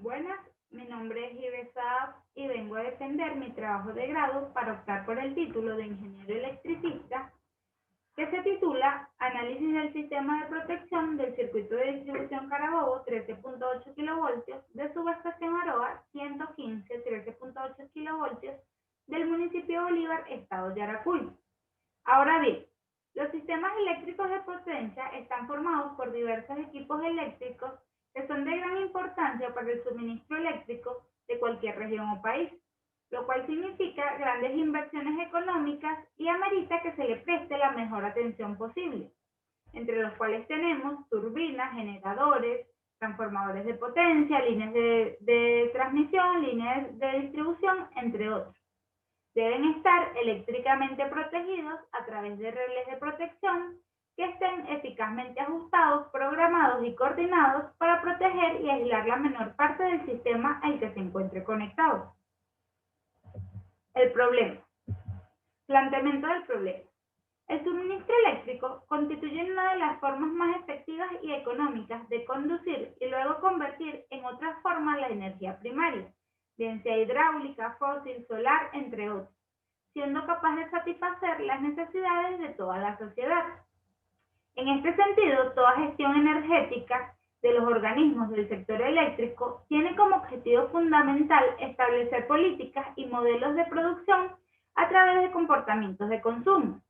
Buenas, mi nombre es Ives Saab y vengo a defender mi trabajo de grado para optar por el título de ingeniero electricista que se titula Análisis del sistema de protección del circuito de distribución Carabobo 13.8 kV de subestación Aroa 115 13.8 kV del municipio Bolívar, estado Yaracuy. Ahora bien, los sistemas eléctricos de potencia están formados por diversos equipos eléctricos que son de gran importancia para el suministro eléctrico de cualquier región o país, lo cual significa grandes inversiones económicas y amerita que se le preste la mejor atención posible, entre los cuales tenemos turbinas, generadores, transformadores de potencia, líneas de transmisión, líneas de distribución, entre otros. Deben estar eléctricamente protegidos a través de relés de protección que estén eficazmente ajustados, programados y coordinados para proteger y aislar la menor parte del sistema al que se encuentre conectado. El problema. Planteamiento del problema. El suministro eléctrico constituye una de las formas más efectivas y económicas de conducir y luego convertir en otra forma la energía primaria, bien sea hidráulica, fósil, solar, entre otros, siendo capaz de satisfacer las necesidades de toda la sociedad. En este sentido, toda gestión energética de los organismos del sector eléctrico tiene como objetivo fundamental establecer políticas y modelos de producción a través de comportamientos de consumo.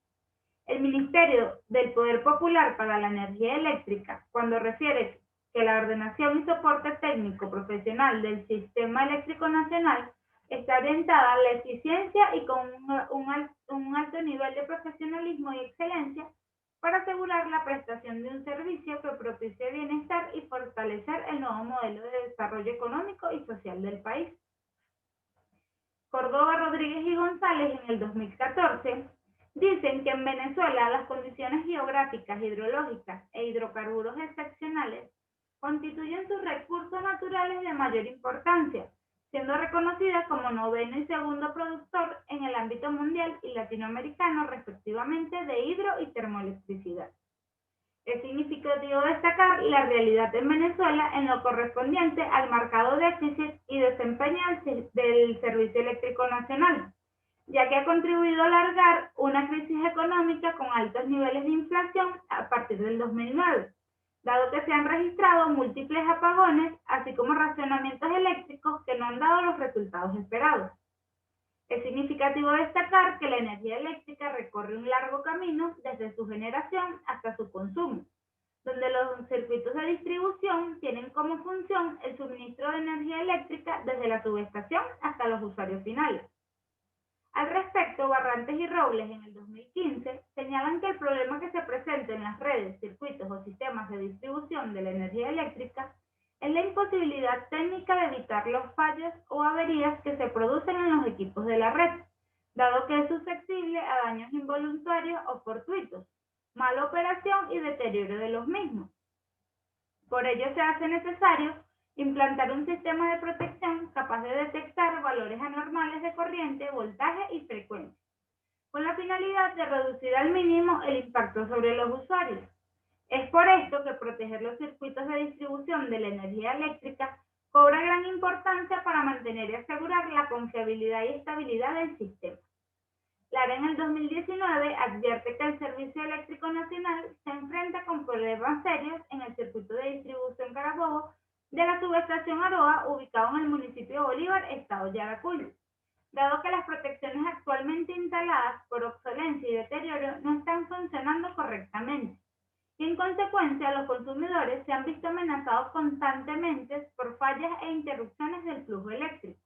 El Ministerio del Poder Popular para la Energía Eléctrica, cuando refiere que la ordenación y soporte técnico profesional del Sistema Eléctrico Nacional está orientada a la eficiencia y con un alto nivel de profesionalismo y excelencia para asegurar la prestación de un servicio que propicie bienestar y fortalecer el nuevo modelo de desarrollo económico y social del país. Córdoba, Rodríguez y González en el 2014 dicen que en Venezuela las condiciones geográficas, hidrológicas e hidrocarburos excepcionales constituyen sus recursos naturales de mayor importancia, siendo reconocida como noveno y segundo productor en el ámbito mundial y latinoamericano respectivamente de hidro y termoelectricidad. Es significativo destacar la realidad en Venezuela en lo correspondiente al marcado déficit y desempeño del Servicio Eléctrico Nacional, ya que ha contribuido a alargar una crisis económica con altos niveles de inflación a partir del 2009, dado que se han registrado múltiples apagones, así como racionamientos eléctricos que no han dado los resultados esperados. Es significativo destacar que la energía eléctrica recorre un largo camino desde su generación hasta su consumo, donde los circuitos de distribución tienen como función el suministro de energía eléctrica desde la subestación hasta los usuarios finales. Al respecto, Barrantes y Robles en el 2015 señalan que el problema que se presenta en las redes, circuitos o sistemas de distribución de la energía eléctrica es la imposibilidad técnica de evitar los fallos o averías que se producen en los equipos de la red, dado que es susceptible a daños involuntarios o fortuitos, mala operación y deterioro de los mismos. Por ello se hace necesario implantar un sistema de protección capaz de detectar valores anormales de corriente, voltaje y frecuencia, con la finalidad de reducir al mínimo el impacto sobre los usuarios. Es por esto que proteger los circuitos de distribución de la energía eléctrica cobra gran importancia para mantener y asegurar la confiabilidad y estabilidad del sistema. La ARE en el 2019 advierte que el Servicio Eléctrico Nacional se enfrenta con problemas serios en el circuito de distribución Carabobo de la subestación Aroa, ubicado en el municipio de Bolívar, estado Yaracuy, dado que las protecciones actualmente instaladas por obsolencia y deterioro no están funcionando correctamente. Y en consecuencia, los consumidores se han visto amenazados constantemente por fallas e interrupciones del flujo eléctrico,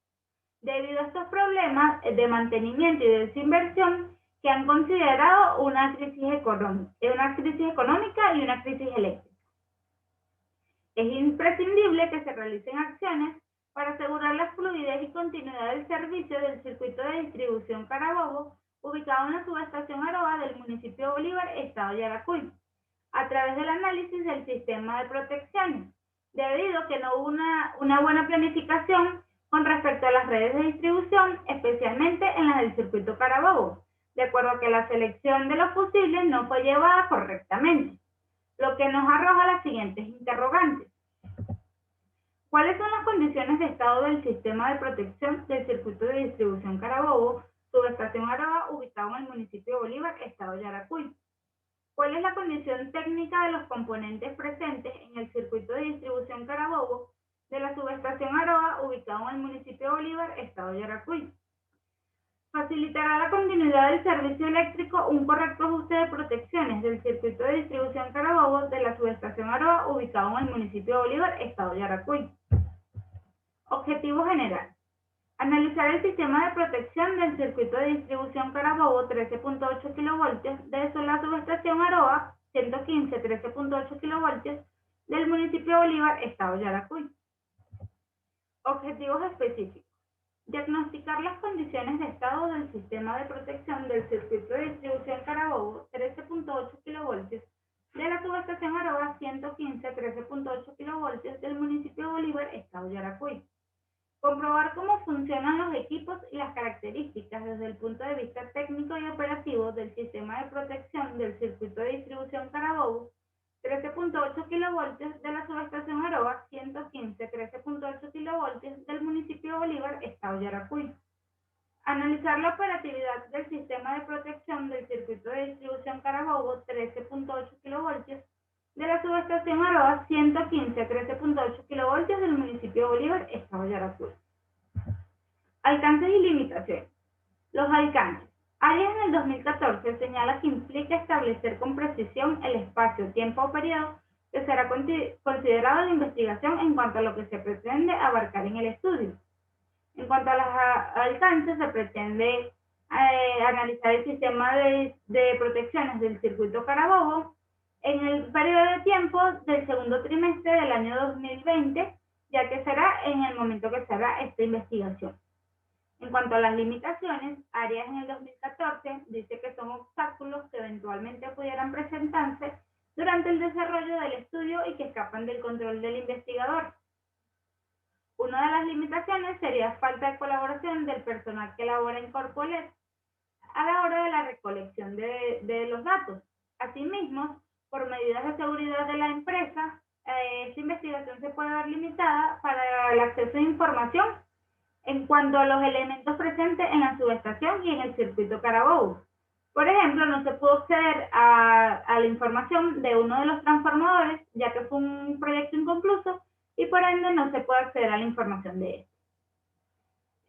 debido a estos problemas de mantenimiento y de desinversión que han considerado una crisis económica y una crisis eléctrica. Es imprescindible que se realicen acciones para asegurar la fluidez y continuidad del servicio del circuito de distribución Carabobo, ubicado en la subestación Aroa del municipio de Bolívar, estado Yaracuy, a través del análisis del sistema de protecciones, debido a que no hubo una buena planificación con respecto a las redes de distribución, especialmente en las del circuito Carabobo, de acuerdo a que la selección de los fusibles no fue llevada correctamente, lo que nos arroja las siguientes interrogantes. ¿Cuáles son las condiciones de estado del sistema de protección del circuito de distribución Carabobo, subestación Aroa, ubicado en el municipio de Bolívar, estado Yaracuy. ¿Cuál es la condición técnica de los componentes presentes en el circuito de distribución Carabobo de la subestación Aroa, ubicado en el municipio de Bolívar, estado Yaracuy? Facilitará la continuidad del servicio eléctrico un correcto ajuste de protecciones del circuito de distribución Carabobo de la subestación Aroa, ubicado en el municipio de Bolívar, estado Yaracuy. Objetivo general. Analizar el sistema de protección del circuito de distribución Carabobo 13.8 kV de la subestación Aroa 115 13.8 kV del municipio de Bolívar, estado Yaracuy. Objetivos específicos. Diagnosticar las condiciones de estado del sistema de protección del circuito de distribución Carabobo 13.8 kV de la subestación Aroa 115 13.8 kV del municipio de Bolívar, estado Yaracuy. Comprobar cómo funcionan los equipos y las características desde el punto de vista técnico y operativo del sistema de protección del circuito de distribución Carabobo 13.8 kV de la subestación Aroa 115 13.8 kV del municipio de Bolívar, estado Yaracuy. Analizar la operatividad del sistema de protección del circuito de distribución Carabobo 13.8 kV de la subestación Aroa 115 13.8 kV del municipio de Bolívar, estado Yaracuy. Alcances y limitaciones. Los alcances. Arias en el 2014 señala que implica establecer con precisión el espacio, tiempo o periodo que será considerado de investigación en cuanto a lo que se pretende abarcar en el estudio. En cuanto a los alcances, se pretende analizar el sistema de protecciones del circuito Carabobo en el periodo de tiempo del segundo trimestre del año 2020, ya que será en el momento que se hará esta investigación. En cuanto a las limitaciones, Arias en el 2014 dice que son obstáculos que eventualmente pudieran presentarse durante el desarrollo del estudio y que escapan del control del investigador. Una de las limitaciones sería falta de colaboración del personal que labora en Corpolet a la hora de la recolección de los datos. Asimismo, por medidas de seguridad de la empresa, esta investigación se puede ver limitada para el acceso a información en cuanto a los elementos presentes en la subestación y en el circuito Carabobo. Por ejemplo, no se pudo acceder a la información de uno de los transformadores, ya que fue un proyecto inconcluso, y por ende no se puede acceder a la información de él.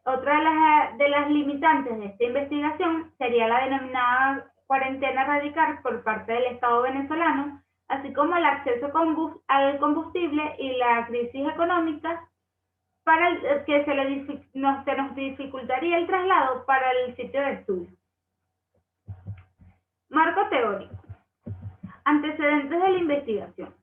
Otra de las limitantes de esta investigación sería la denominada cuarentena radical por parte del Estado venezolano, así como el acceso al combustible y la crisis económica, para el que se nos dificultaría el traslado para el sitio de estudio. Marco teórico. Antecedentes de la investigación.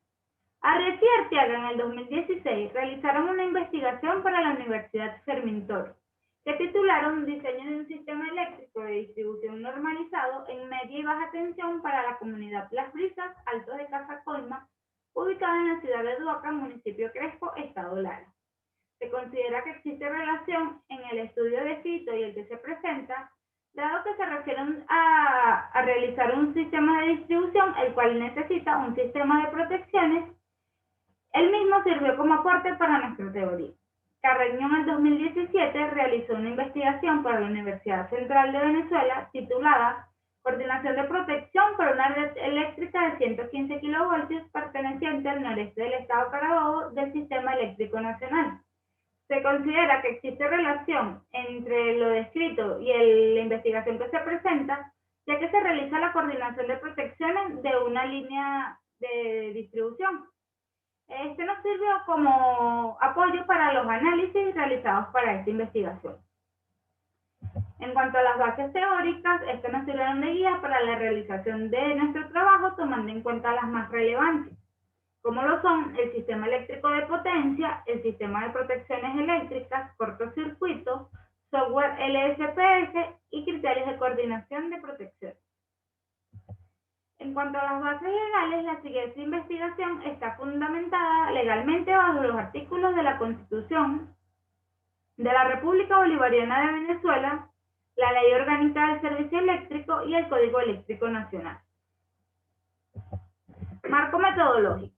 Arias y Arteaga en el 2016 realizaron una investigación para la Universidad Fermín Toro, que titularon Diseño de un sistema eléctrico de distribución normalizado en media y baja tensión para la comunidad Las Brisas, Altos de Casacoima, ubicada en la ciudad de Duaca, municipio Crespo, estado Lara. Se considera que existe relación en el estudio descrito y el que se presenta, dado que se refieren a realizar un sistema de distribución, el cual necesita un sistema de protecciones. El mismo sirvió como aporte para nuestra teoría. Carreño en el 2017 realizó una investigación para la Universidad Central de Venezuela titulada Coordinación de protección para una red eléctrica de 115 kV perteneciente al noreste del estado Carabobo del Sistema Eléctrico Nacional. Se considera que existe relación entre lo descrito y la investigación que se presenta, ya que se realiza la coordinación de protecciones de una línea de distribución. Este nos sirvió como apoyo para los análisis realizados para esta investigación. En cuanto a las bases teóricas, estas nos sirvieron de guía para la realización de nuestro trabajo, tomando en cuenta las más relevantes, como lo son el sistema eléctrico de potencia, el sistema de protecciones eléctricas, cortocircuito, software LSPS y criterios de coordinación de protección. En cuanto a las bases legales, la siguiente investigación está fundamentada legalmente bajo los artículos de la Constitución de la República Bolivariana de Venezuela, la Ley Orgánica del Servicio Eléctrico y el Código Eléctrico Nacional. Marco metodológico.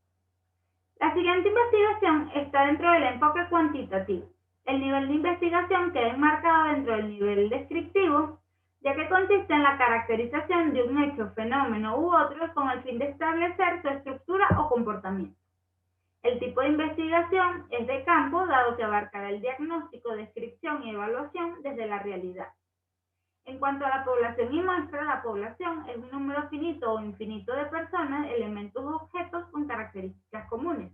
La siguiente investigación está dentro del enfoque cuantitativo. El nivel de investigación queda enmarcado dentro del nivel descriptivo, ya que consiste en la caracterización de un hecho, fenómeno u otro con el fin de establecer su estructura o comportamiento. El tipo de investigación es de campo, dado que abarcará el diagnóstico, descripción y evaluación desde la realidad. En cuanto a la población y muestra, la población es un número finito o infinito de personas, elementos o objetos con características comunes.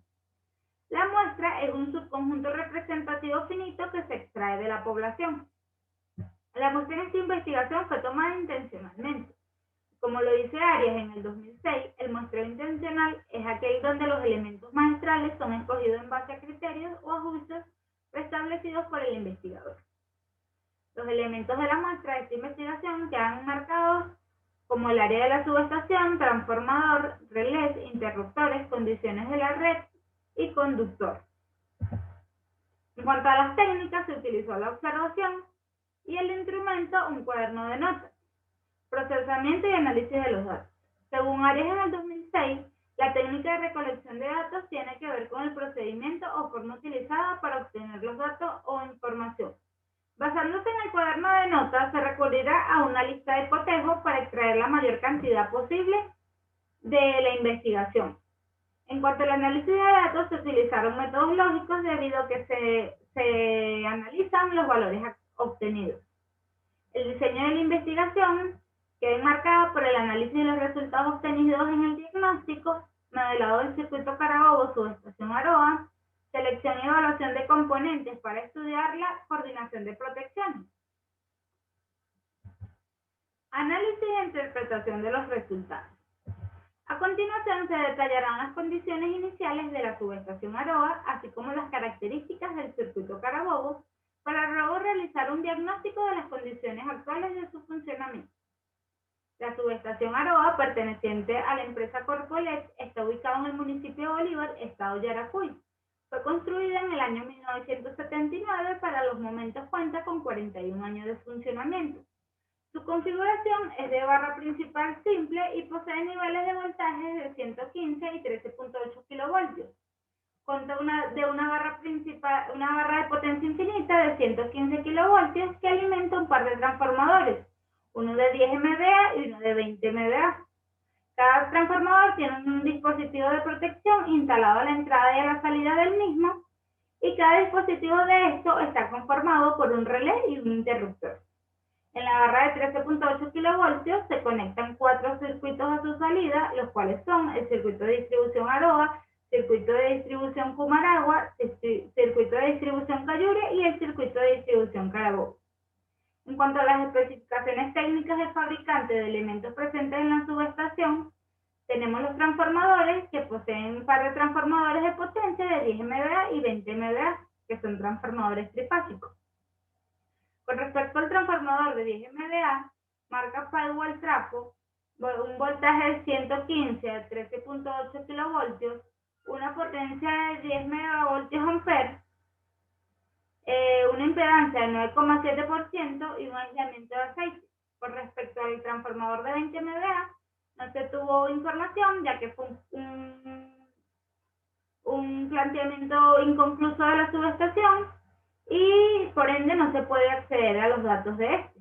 La muestra es un subconjunto representativo finito que se extrae de la población. La muestra en esta investigación fue tomada intencionalmente. Como lo dice Arias en el 2006, el muestreo intencional es aquel donde los elementos maestrales son escogidos en base a criterios o ajustes establecidos por el investigador. Los elementos de la muestra de esta investigación quedan marcados como el área de la subestación, transformador, relés, interruptores, condiciones de la red y conductor. En cuanto a las técnicas, se utilizó la observación y el instrumento un cuaderno de notas, procesamiento y análisis de los datos. Según Arias en el 2006, la técnica de recolección de datos tiene que ver con el procedimiento o forma utilizada para obtener los datos o información. Basándose en el cuaderno de notas, se recurrirá a una lista de cotejos para extraer la mayor cantidad posible de la investigación. En cuanto al análisis de datos, se utilizaron métodos lógicos debido a que se analizan los valores obtenidos. El diseño de la investigación queda enmarcado por el análisis de los resultados obtenidos en el diagnóstico, modelado del circuito Carabobo, subestación Aroa, selección y evaluación de componentes para estudiar la coordinación de protecciones. Análisis e interpretación de los resultados. A continuación se detallarán las condiciones iniciales de la subestación Aroa, así como las características del circuito Carabobo, para luego realizar un diagnóstico de las condiciones actuales de su funcionamiento. La subestación Aroa, perteneciente a la empresa Corpolex, está ubicada en el municipio de Bolívar, estado Yaracuy. Fue construida en el año 1979, para los momentos cuenta con 41 años de funcionamiento. Su configuración es de barra principal simple y posee niveles de voltaje de 115 y 13.8 kilovoltios. Cuenta de una barra de potencia infinita de 115 kilovoltios que alimenta un par de transformadores, uno de 10 MVA y uno de 20 MVA. Cada transformador tiene un dispositivo de protección instalado a la entrada y a la salida del mismo, y cada dispositivo de esto está conformado por un relé y un interruptor. En la barra de 13.8 kilovoltios se conectan 4 circuitos a su salida, los cuales son el circuito de distribución Aroa, circuito de distribución Cumaragua, circuito de distribución Cayure y el circuito de distribución Carabobo. En cuanto a las especificaciones técnicas del fabricante de elementos presentes en la subestación, tenemos los transformadores, que poseen un par de transformadores de potencia de 10 MVA y 20 MVA, que son transformadores trifásicos. Con respecto al transformador de 10 MVA, marca Firewall Trapo, un voltaje de 115 a 13.8 kilovoltios, una potencia de 10 megavoltios-amperes, una impedancia del 9,7% y un aislamiento de aceite. Con respecto al transformador de 20 MVA, no se tuvo información, ya que fue un planteamiento inconcluso de la subestación y por ende no se puede acceder a los datos de este.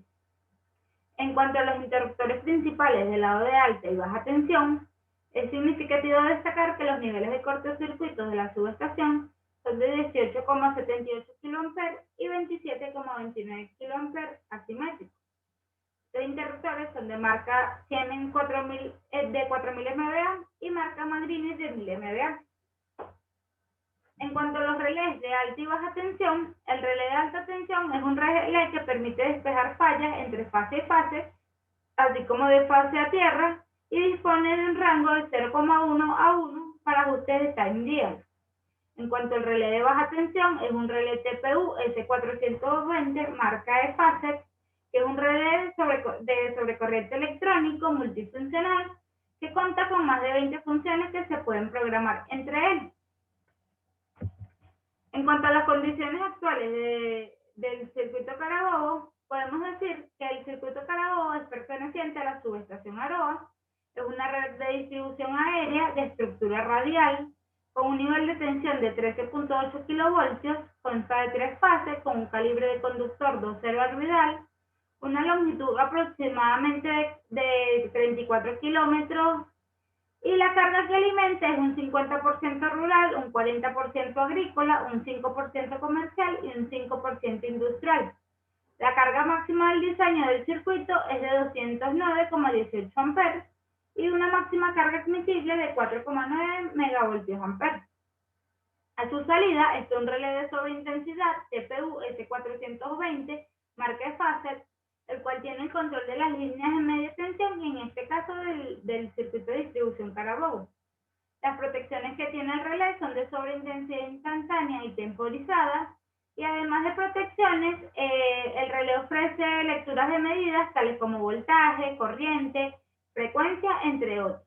En cuanto a los interruptores principales del lado de alta y baja tensión, es significativo destacar que los niveles de cortocircuitos de la subestación son de 18,78 kA y 27,29 kA asimétricos. Los interruptores son de marca Siemens 4000 MVA y marca Magrini de 1000 MVA. En cuanto a los relés de alta y baja tensión, el relé de alta tensión es un relé que permite despejar fallas entre fase y fase, así como de fase a tierra, y dispone de un rango de 0,1 a 1 para ajustes de time dial. En cuanto al relé de baja tensión, es un relé TPU S420 marca de FASET, que es un relé de sobrecorriente electrónico multifuncional que cuenta con más de 20 funciones que se pueden programar entre ellos. En cuanto a las condiciones actuales del circuito Carabobo, podemos decir que el circuito Carabobo es perteneciente a la subestación Aroa, es una red de distribución aérea de estructura radial, con un nivel de tensión de 13.8 kilovoltios, consta de 3 fases, con un calibre de conductor 2,0 orbital, una longitud aproximadamente de 34 kilómetros, y la carga que alimenta es un 50% rural, un 40% agrícola, un 5% comercial y un 5% industrial. La carga máxima del diseño del circuito es de 209,18 amperes y una máxima carga admisible de 4,9 megavoltios amperes. A su salida está un relé de sobreintensidad TPU S420 marca Faser, el cual tiene el control de las líneas de media tensión y en este caso del circuito de distribución Carabobo. Las protecciones que tiene el relé son de sobreintensidad instantánea y temporizada, y además de protecciones, el relé ofrece lecturas de medidas tales como voltaje, corriente, frecuencia, entre otros.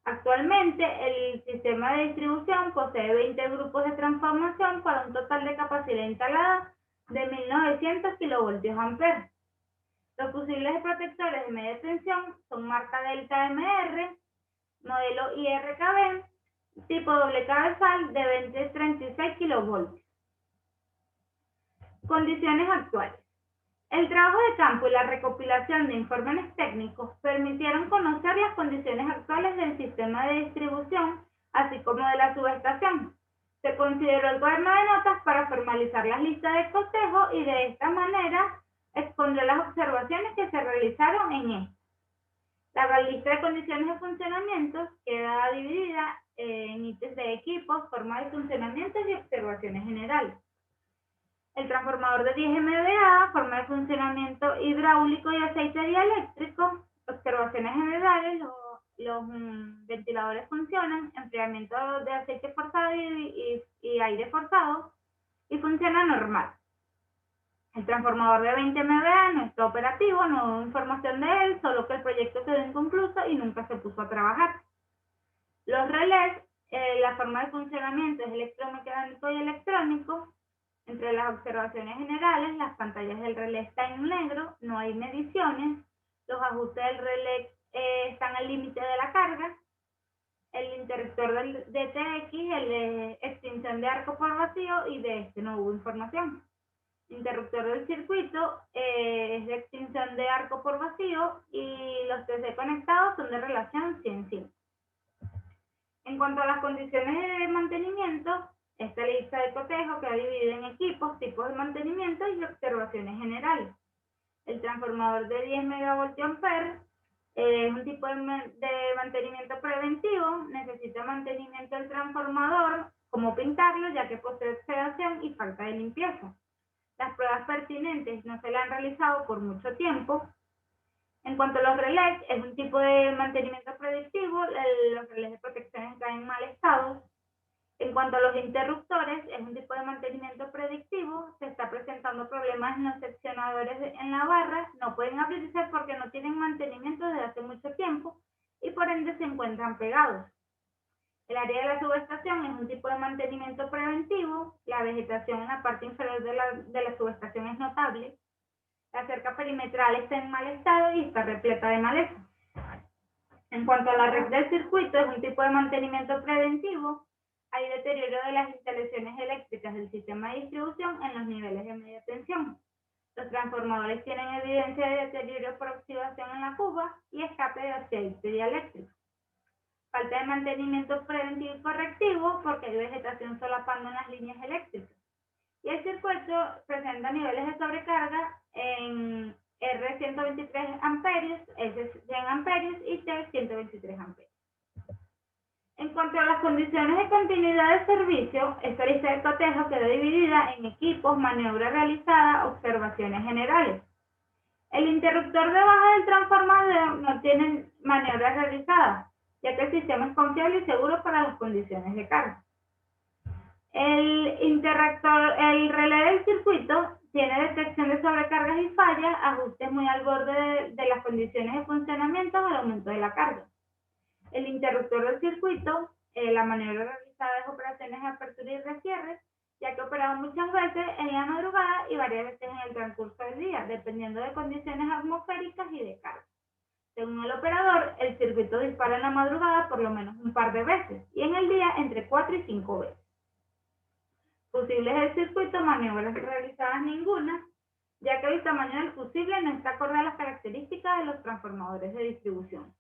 Actualmente, el sistema de distribución posee 20 grupos de transformación para un total de capacidad instalada de 1900 kilovoltios amperes. Los fusibles protectores de media tensión son marca Delta MR, modelo IRKB, tipo doble cabezal de 20-36 kilovoltios. Condiciones actuales. El trabajo de campo y la recopilación de informes técnicos permitieron conocer las condiciones actuales del sistema de distribución, así como de la subestación. Se consideró el cuaderno de notas para formalizar las listas de cotejo y de esta manera expondré las observaciones que se realizaron en él. La lista de condiciones de funcionamiento queda dividida en ítems de equipos, forma de funcionamiento y observaciones generales. El transformador de 10 MVA, forma de funcionamiento hidráulico y aceite dieléctrico, observaciones generales, los ventiladores funcionan, enfriamiento de aceite forzado y aire forzado, y funciona normal. El transformador de 20 MVA no está operativo, no hubo información de él, solo que el proyecto quedó inconcluso y nunca se puso a trabajar. Los relés, la forma de funcionamiento es electromecánico y electrónico. Entre las observaciones generales, las pantallas del relé están en negro, no hay mediciones, los ajustes del relé están al límite de la carga, el interruptor del DTX, el de extinción de arco por vacío, y de este no hubo información. Interruptor del circuito es de extinción de arco por vacío y los TC conectados son de relación 100-100. En cuanto a las condiciones de mantenimiento, esta lista de cotejo queda dividida en equipos, tipos de mantenimiento y observaciones generales. El transformador de 10 megavoltios es un tipo de mantenimiento preventivo, necesita mantenimiento del transformador, como pintarlo, ya que posee oxidación y falta de limpieza. Las pruebas pertinentes no se le han realizado por mucho tiempo. En cuanto a los relés, es un tipo de mantenimiento predictivo, los relés de protección están en mal estado. En cuanto a los interruptores, es un tipo de mantenimiento predictivo, se está presentando problemas en los seccionadores en la barra, no pueden abrirse porque no tienen mantenimiento desde hace mucho tiempo y por ende se encuentran pegados. El área de la subestación es un tipo de mantenimiento preventivo, la vegetación en la parte inferior de la subestación es notable, la cerca perimetral está en mal estado y está repleta de maleza. En cuanto a la red del circuito, es un tipo de mantenimiento preventivo, hay deterioro de las instalaciones eléctricas del sistema de distribución en los niveles de media tensión. Los transformadores tienen evidencia de deterioro por oxidación en la cuba y escape de aceite dieléctrico. Falta de mantenimiento preventivo y correctivo porque hay vegetación solapando en las líneas eléctricas. Y el circuito presenta niveles de sobrecarga en R123 amperios, S100 amperios y T123 amperios. En cuanto a las condiciones de continuidad de servicio, esta lista de cotejo queda dividida en equipos, maniobra realizada, observaciones generales. El interruptor de baja del transformador no tiene maniobras realizadas, ya que el sistema es confiable y seguro para las condiciones de carga. El relé del circuito tiene detección de sobrecargas y fallas, ajustes muy al borde de las condiciones de funcionamiento o el aumento de la carga. El interruptor del circuito, la maniobra realizada es operaciones de apertura y de cierre, ya que operado muchas veces en la madrugada y varias veces en el transcurso del día, dependiendo de condiciones atmosféricas y de carga. Según el operador, el circuito dispara en la madrugada por lo menos un par de veces y en el día entre 4 y 5 veces. Fusibles del circuito, maniobras realizadas ninguna, ya que el tamaño del fusible no está acorde a las características de los transformadores de distribución.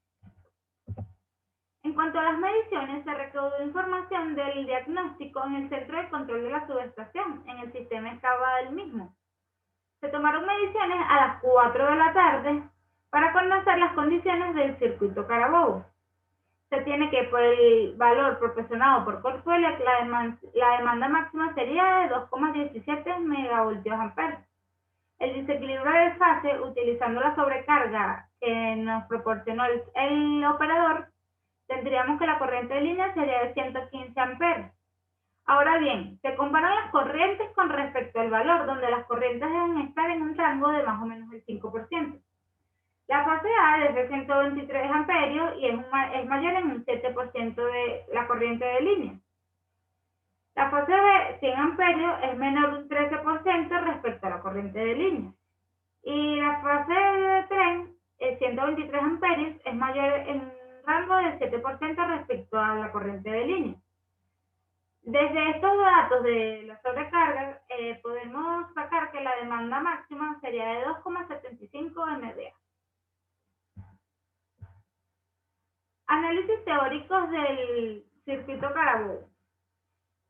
En cuanto a las mediciones, se recaudó información del diagnóstico en el centro de control de la subestación, en el sistema SCADA del mismo. Se tomaron mediciones a las 4 de la tarde para conocer las condiciones del circuito Carabobo. Se tiene que, por el valor proporcionado por Corsuelec, la demanda máxima sería de 2,17 megavoltios-amperes. El desequilibrio de fase, utilizando la sobrecarga que nos proporcionó el operador, tendríamos que la corriente de línea sería de 115 amperes. Ahora bien, se comparan las corrientes con respecto al valor, donde las corrientes deben estar en un rango de más o menos el 5%. La fase A es de 123 amperios y es mayor en un 7% de la corriente de línea. La fase B, 100 amperios, es menor un 13% respecto a la corriente de línea. Y la fase de tren, 123 amperios, es mayor en un rango del 7% respecto a la corriente de línea. Desde estos datos de la sobrecarga, podemos sacar que la demanda máxima sería de 2,75 MVA. Análisis teóricos del circuito Carabobo.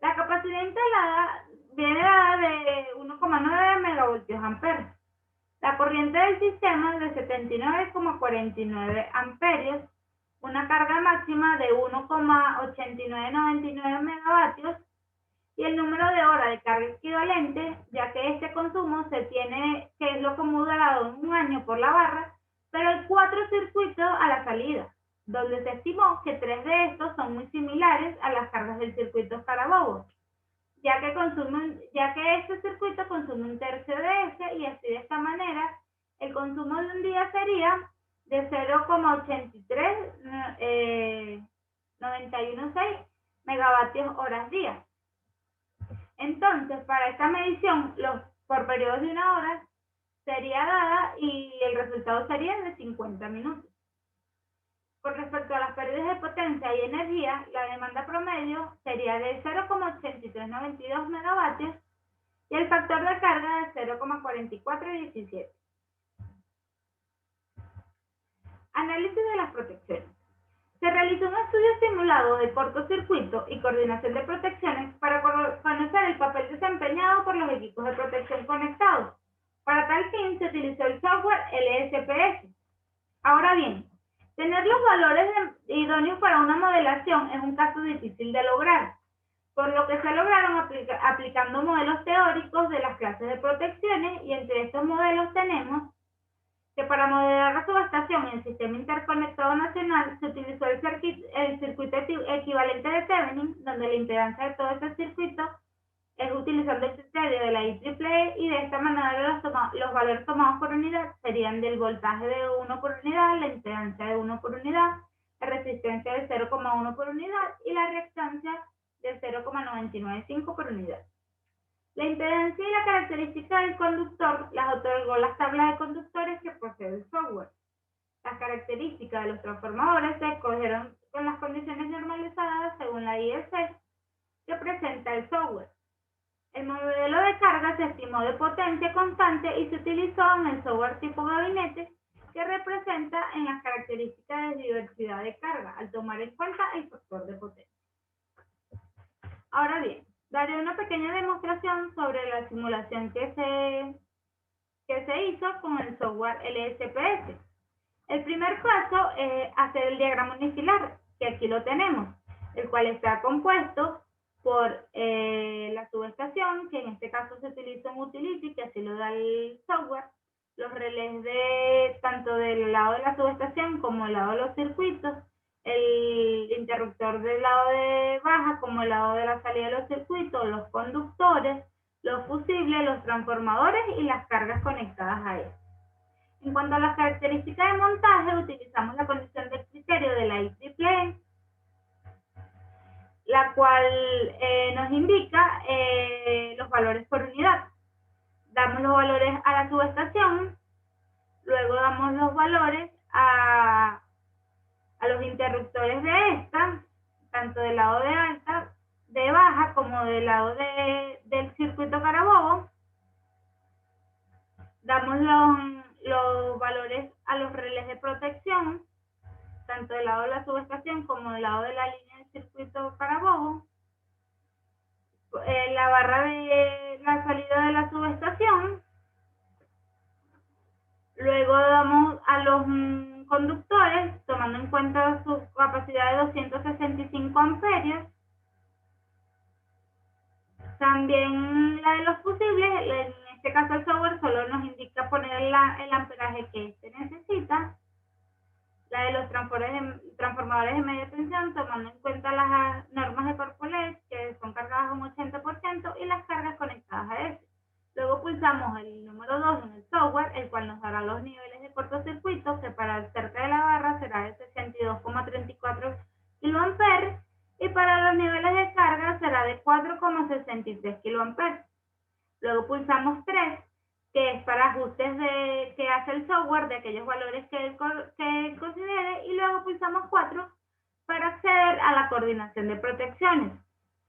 La capacidad instalada viene dada de 1,9 megavoltios amperes. La corriente del sistema es de 79,49 amperios, una carga máxima de 1,8999 megavatios y el número de horas de carga equivalente, ya que este consumo se tiene, que es lo acumulado en un año por la barra, pero hay 4 circuitos a la salida, donde se estimó que 3 de estos son muy similares a las cargas del circuito Carabobo, ya que este circuito consume un tercio de ese y así de esta manera el consumo de un día sería de 0,83916 megavatios horas día. Entonces, para esta medición, por periodos de 1 hora sería dada y el resultado sería de 50 minutos. Con respecto a las pérdidas de potencia y energía, la demanda promedio sería de 0,8392 megavatios y el factor de carga de 0,4417. Análisis de las protecciones. Se realizó un estudio simulado de cortocircuito y coordinación de protecciones para conocer el papel desempeñado por los equipos de protección conectados. Para tal fin se utilizó el software LSPS. Ahora bien, tener los valores idóneos para una modelación es un caso difícil de lograr, por lo que se lograron aplicando modelos teóricos de las clases de protecciones y entre estos modelos tenemos que para modelar la subestación en el sistema interconectado nacional se utilizó el circuito equivalente de Thevenin, donde la impedancia de todo ese circuito es utilizando el criterio de la IEEE y de esta manera los valores tomados por unidad serían del voltaje de 1 por unidad, la impedancia de 1 por unidad, la resistencia de 0,1 por unidad y la reactancia de 0,995 por unidad. La impedancia y la característica del conductor las otorgó las tablas de conductores que posee el software. Las características de los transformadores se escogieron con las condiciones normalizadas según la IEC que presenta el software. El modelo de carga se estimó de potencia constante y se utilizó en el software tipo gabinete que representa en las características de diversidad de carga al tomar en cuenta el factor de potencia. Ahora bien, daré una pequeña demostración sobre la simulación que se hizo con el software LSPS. El primer paso es hacer el diagrama unifilar, que aquí lo tenemos, el cual está compuesto por la subestación, que en este caso se utiliza un utility, que así lo da el software, los relés tanto del lado de la subestación como del lado de los circuitos, el interruptor del lado de baja como el lado de la salida de los circuitos, los conductores, los fusibles, los transformadores y las cargas conectadas a ellos. En cuanto a las características de montaje, utilizamos la condición de criterio de la IEEE, la cual nos indica los valores por unidad. Damos los valores a la subestación, luego damos los valores a los interruptores de esta, tanto del lado de alta, de baja, como del lado del circuito Carabobo. Damos los valores a los relés de protección, tanto del lado de la subestación como del lado de la línea del circuito Carabobo. La barra de la salida de la subestación. Luego damos a los conductores, tomando en cuenta su capacidad de 265 amperios. También la de los fusibles, en este caso el software solo nos indica poner el amperaje que este necesita. La de los transformadores de media tensión, tomando en cuenta las normas de Corpolet, que son cargadas un 80%, y las cargas conectadas a este. Luego pulsamos el número 2 en el software, el cual nos dará los niveles de cortocircuito, que para cerca de la barra será de 62,34 kA, y para los niveles de carga será de 4,63 kA. Luego pulsamos 3, que es para ajustes que hace el software de aquellos valores que él considere, y luego pulsamos 4 para acceder a la coordinación de protecciones.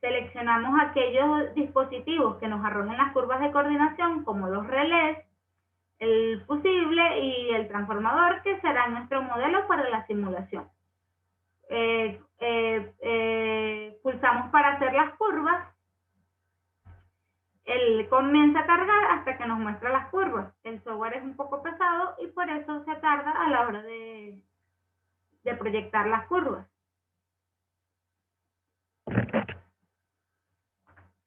Seleccionamos aquellos dispositivos que nos arrojen las curvas de coordinación, como los relés, el fusible y el transformador, que será nuestro modelo para la simulación. Pulsamos para hacer las curvas. Él comienza a cargar hasta que nos muestra las curvas. El software es un poco pesado y por eso se tarda a la hora de proyectar las curvas.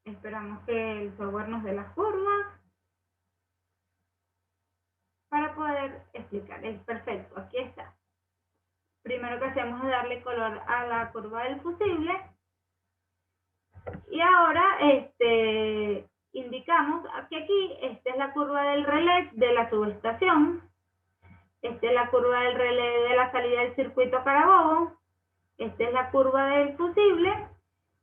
Esperamos que el software nos dé las curvas para poder explicar. Es perfecto, aquí está. Primero que hacemos es darle color a la curva del fusible. Y ahora indicamos que aquí, esta es la curva del relé de la subestación. Esta es la curva del relé de la salida del circuito Carabobo. Esta es la curva del fusible.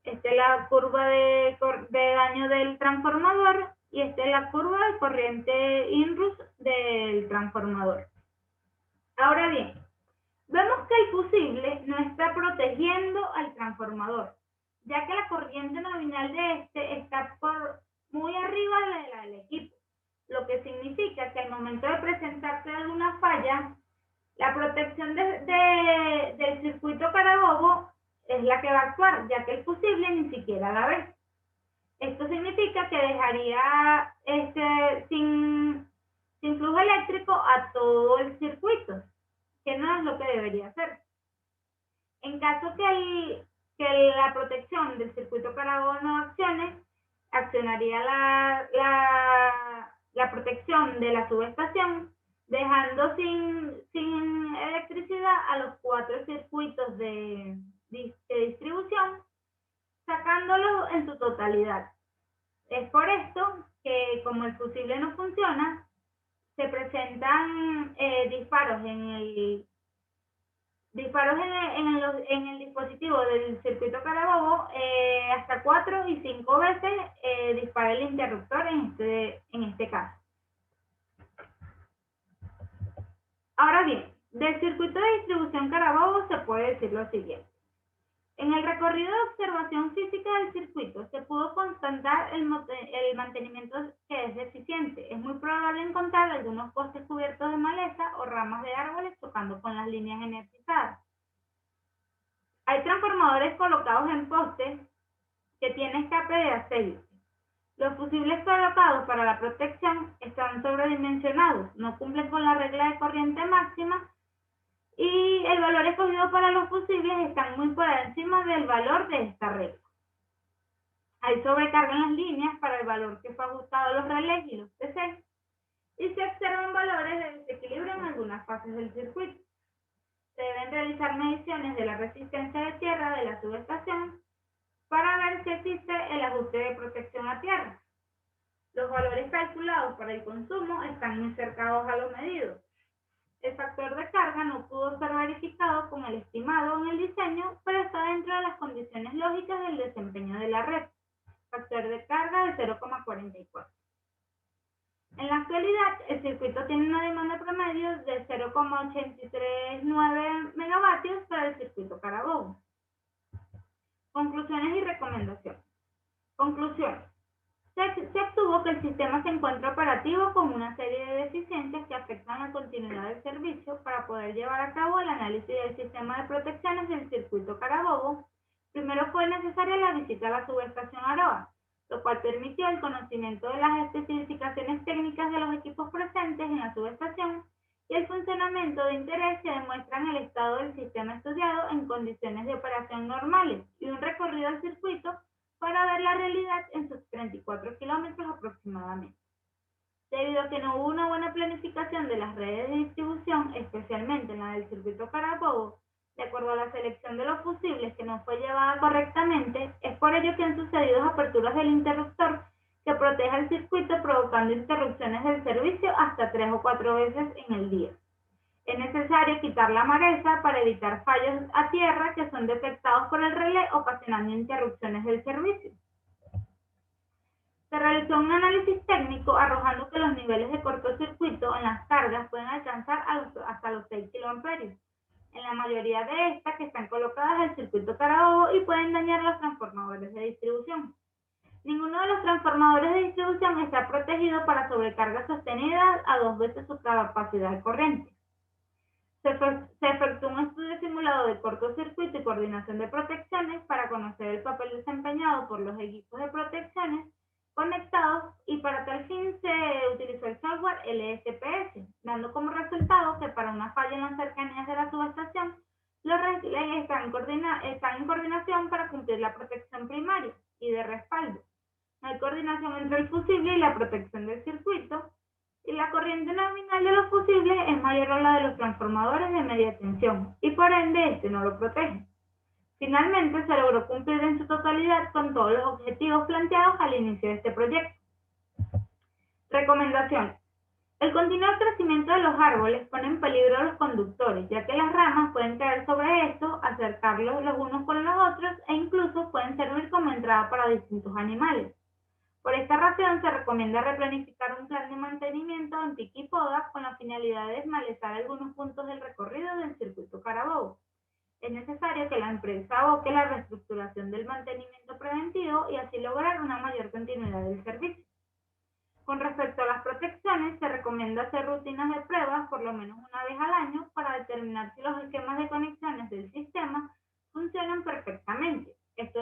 Esta es la curva de daño del transformador. Y esta es la curva de corriente inrus del transformador. Ahora bien, vemos que el fusible no está protegiendo al transformador, ya que la corriente nominal de este está muy arriba de la del equipo, lo que significa que al momento de presentarse alguna falla, la protección del circuito Carabobo es la que va a actuar, ya que el fusible ni siquiera la ve. Esto significa que dejaría sin flujo eléctrico a todo el circuito, que no es lo que debería hacer. En caso que la protección del circuito Carabobo no accione, accionaría la protección de la subestación, dejando sin electricidad a los 4 circuitos de distribución, sacándolos en su totalidad. Es por esto que, como el fusible no funciona, se presentan disparos en el dispositivo del circuito Carabobo, hasta 4 y 5 veces dispara el interruptor en este caso. Ahora bien, del circuito de distribución Carabobo se puede decir lo siguiente. En el recorrido de observación física del circuito se pudo constatar el mantenimiento que es deficiente. Es muy probable encontrar algunos postes cubiertos de maleza o ramas de árboles tocando con las líneas energizadas. Hay transformadores colocados en postes que tienen escape de aceite. Los fusibles colocados para la protección están sobredimensionados, no cumplen con la regla de corriente máxima, y el valor escogido para los fusibles está muy por encima del valor de esta regla. Hay sobrecarga en las líneas para el valor que fue ajustado a los relés y los TC, y se observan valores de desequilibrio en algunas fases del circuito. Se deben realizar mediciones de la resistencia de tierra de la subestación para ver si existe el ajuste de protección a tierra. Los valores calculados para el consumo están muy cercanos a los medidos. El factor de carga no pudo ser verificado con el estimado en el diseño, pero está dentro de las condiciones lógicas del desempeño de la red. Factor de carga de 0,44. En la actualidad, el circuito tiene una demanda promedio de 0,839 megavatios para el circuito Carabobo. Conclusiones y recomendaciones. Conclusión. Se obtuvo que el sistema se encuentra operativo con una serie de deficiencias que afectan la continuidad del servicio. Para poder llevar a cabo el análisis del sistema de protecciones del circuito Carabobo, primero fue necesaria la visita a la subestación Aroa, lo cual permitió el conocimiento de las especificaciones técnicas de los equipos presentes en la subestación y el funcionamiento de interés que demuestran el estado del sistema estudiado en condiciones de operación normales y un recorrido al circuito para ver la realidad en sus 34 kilómetros aproximadamente. Debido a que no hubo una buena planificación de las redes de distribución, especialmente en la del circuito Carabobo, de acuerdo a la selección de los fusibles que no fue llevada correctamente, es por ello que han sucedido aperturas del interruptor que protege el circuito, provocando interrupciones del servicio hasta 3 o 4 veces en el día. Es necesario quitar la maleza para evitar fallos a tierra que son detectados por el relé, ocasionando interrupciones del servicio. Se realizó un análisis técnico arrojando que los niveles de cortocircuito en las cargas pueden alcanzar hasta los 6 kiloamperios en la mayoría de estas que están colocadas en el circuito Carabobo y pueden dañar los transformadores de distribución. Ninguno de los transformadores de distribución está protegido para sobrecargas sostenidas a 2 veces su capacidad de corriente. Se efectuó un estudio simulado de cortocircuito y coordinación de protecciones para conocer el papel desempeñado por los equipos de protecciones conectados, y para tal fin se utilizó el software LSPS, dando como resultado que para una falla en las cercanías de la subestación, los relés están en coordinación para cumplir la protección primaria y de respaldo. No hay coordinación entre el fusible y la protección del circuito, y la corriente nominal de los fusibles es mayor a la de los transformadores de media tensión, y por ende este no lo protege. Finalmente, se logró cumplir en su totalidad con todos los objetivos planteados al inicio de este proyecto. Recomendación. El continuo crecimiento de los árboles pone en peligro a los conductores, ya que las ramas pueden caer sobre estos, acercarlos los unos con los otros e incluso pueden servir como entrada para distintos animales. Por esta razón, se recomienda replanificar un plan de mantenimiento en pique y poda con la finalidad de desmalezar algunos puntos del recorrido del circuito Carabobo. Es necesario que la empresa aboque la reestructuración del mantenimiento preventivo y así lograr una mayor continuidad del servicio. Con respecto a las protecciones, se recomienda hacer rutinas de pruebas por lo menos una vez al año para determinar si los esquemas de conexiones del sistema funcionan perfectamente. Esto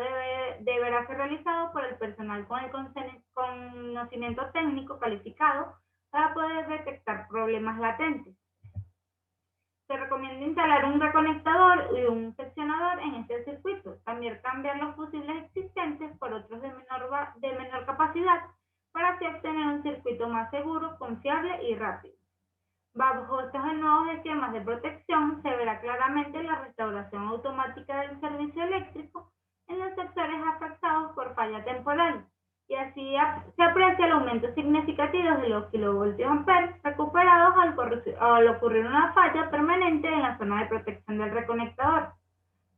deberá ser realizado por el personal con el conocimiento técnico calificado para poder detectar problemas latentes. Se recomienda instalar un reconectador y un seccionador en este circuito. También cambiar los fusibles existentes por otros de menor capacidad para así obtener un circuito más seguro, confiable y rápido. Bajo estos nuevos esquemas de protección se verá claramente la restauración automática del servicio eléctrico en los sectores afectados por falla temporal, y así se aprecia el aumento significativo de los kilovoltios amperes recuperados al ocurrir una falla permanente en la zona de protección del reconectador.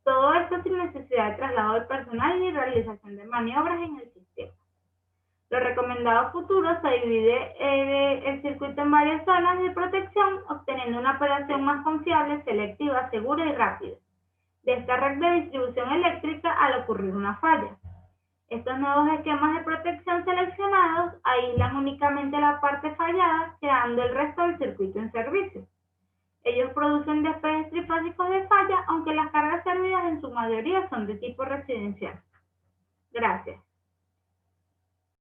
Todo esto sin necesidad de traslado de personal ni realización de maniobras en el sistema. Lo recomendado a futuro se divide el circuito en varias zonas de protección, obteniendo una operación más confiable, selectiva, segura y rápida de esta red de distribución eléctrica al ocurrir una falla. Estos nuevos esquemas de protección seleccionados aíslan únicamente la parte fallada, quedando el resto del circuito en servicio. Ellos producen despejes trifásicos de falla, aunque las cargas servidas en su mayoría son de tipo residencial. Gracias.